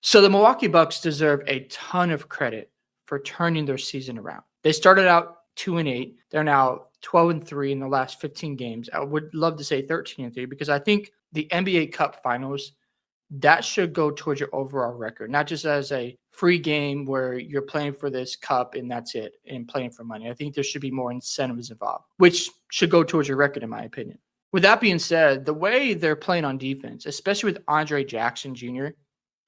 So the Milwaukee Bucks deserve a ton of credit for turning their season around. They started out 2-8. They're now 12-3 in the last 15 games. I would love to say 13-3 because I think the NBA Cup Finals that should go towards your overall record, not just as a free game where you're playing for this cup and that's it and playing for money. I think there should be more incentives involved, which should go towards your record, in my opinion. With that being said, the way they're playing on defense, especially with Andre Jackson Jr.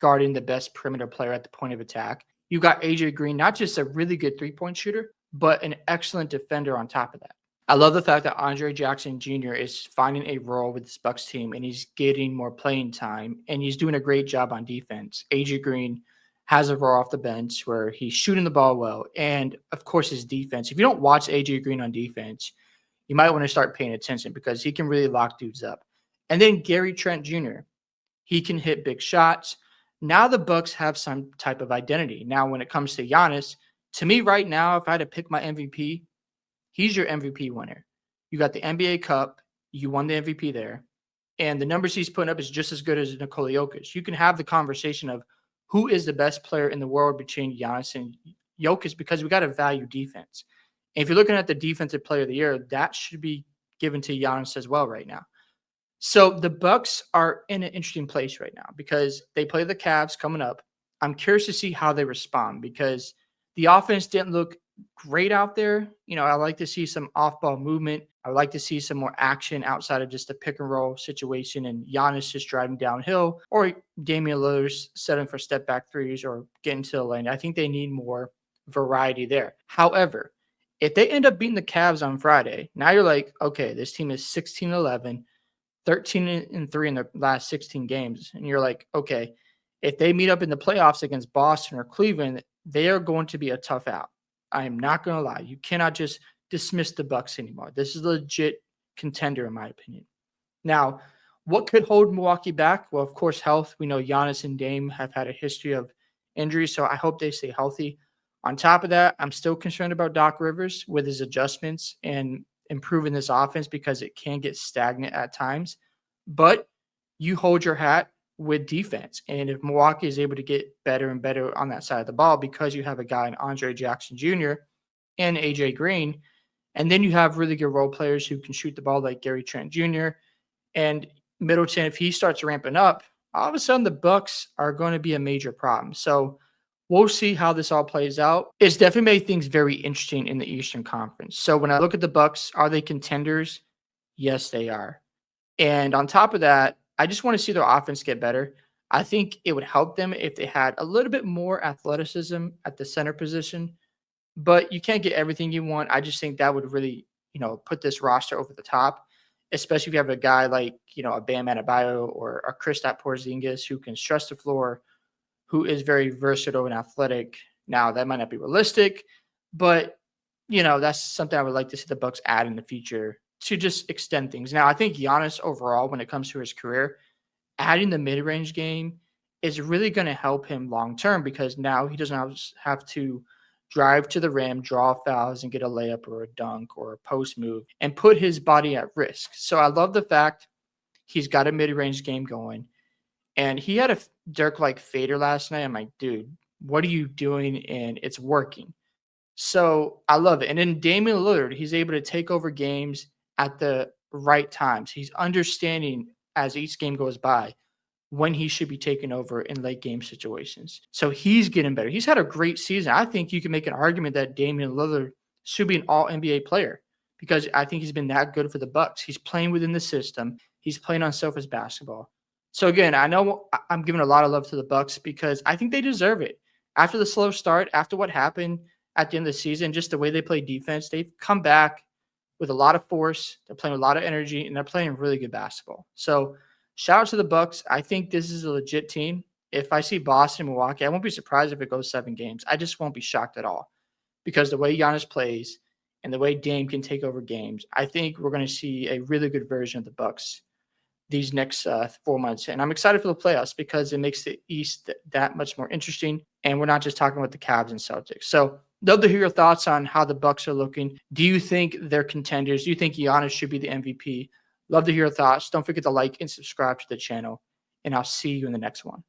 guarding the best perimeter player at the point of attack, you got AJ Green, not just a really good three-point shooter, but an excellent defender on top of that. I love the fact that Andre Jackson Jr. is finding a role with this Bucks team and he's getting more playing time and he's doing a great job on defense. AJ Green has a role off the bench where he's shooting the ball well. And of course, his defense. If you don't watch AJ Green on defense, you might want to start paying attention because he can really lock dudes up. And then Gary Trent Jr., he can hit big shots. Now the Bucks have some type of identity. Now, when it comes to Giannis, to me right now, if I had to pick my MVP, he's your MVP winner. You got the NBA Cup. You won the MVP there. And the numbers he's putting up is just as good as Nikola Jokic. You can have the conversation of who is the best player in the world between Giannis and Jokic because we got to value defense. And if you're looking at the defensive player of the year, that should be given to Giannis as well right now. So the Bucks are in an interesting place right now because they play the Cavs coming up. I'm curious to see how they respond because the offense didn't look great out there. I like to see some off-ball movement. I would like to see some more action outside of just a pick-and-roll situation and Giannis just driving downhill or Damian Lillard's setting for step-back threes or getting to the lane. I think they need more variety there. However, if they end up beating the Cavs on Friday, now you're like, okay, this team is 16-11, 13-3 in the last 16 games. And you're like, okay, if they meet up in the playoffs against Boston or Cleveland, they are going to be a tough out. I am not going to lie. You cannot just dismiss the Bucks anymore. This is a legit contender, in my opinion. Now, what could hold Milwaukee back? Well, of course, health. We know Giannis and Dame have had a history of injuries, so I hope they stay healthy. On top of that, I'm still concerned about Doc Rivers with his adjustments and improving this offense because it can get stagnant at times. But you hold your hat with defense. And if Milwaukee is able to get better and better on that side of the ball because you have a guy in Andre Jackson Jr. and AJ Green, and then you have really good role players who can shoot the ball like Gary Trent Jr. and Middleton, if he starts ramping up, all of a sudden the Bucks are going to be a major problem. So we'll see how this all plays out. It's definitely made things very interesting in the Eastern Conference. So when I look at the Bucks, are they contenders? Yes, they are. And on top of that, I just want to see their offense get better. I think it would help them if they had a little bit more athleticism at the center position, but you can't get everything you want. I just think that would really, put this roster over the top, especially if you have a guy like, a Bam Adebayo or a Kristaps Porzingis who can stretch the floor, who is very versatile and athletic. Now, that might not be realistic, but, that's something I would like to see the Bucks add in the future to just extend things. Now, I think Giannis overall, when it comes to his career, adding the mid-range game is really going to help him long-term because now he doesn't have to drive to the rim, draw fouls, and get a layup or a dunk or a post move and put his body at risk. So I love the fact he's got a mid-range game going. And he had a Dirk-like fader last night. I'm like, dude, what are you doing? And it's working. So I love it. And then Damian Lillard, he's able to take over games at the right times. He's understanding as each game goes by when he should be taking over in late game situations. So he's getting better. He's had a great season. I think you can make an argument that Damian Lillard should be an all-NBA player because I think he's been that good for the Bucks. He's playing within the system. He's playing unselfish basketball. So again, I know I'm giving a lot of love to the Bucks because I think they deserve it. After the slow start, after what happened at the end of the season, just the way they play defense, they've come back with a lot of force. They're playing with a lot of energy, and they're playing really good basketball. So shout out to the Bucks. I think this is a legit team. If I see Boston and Milwaukee, I won't be surprised if it goes 7 games. I just won't be shocked at all because the way Giannis plays and the way Dame can take over games, I think we're going to see a really good version of the Bucks these next 4 months. And I'm excited for the playoffs because it makes the East that much more interesting. And we're not just talking about the Cavs and Celtics. So love to hear your thoughts on how the Bucks are looking. Do you think they're contenders? Do you think Giannis should be the MVP? Love to hear your thoughts. Don't forget to like and subscribe to the channel. And I'll see you in the next one.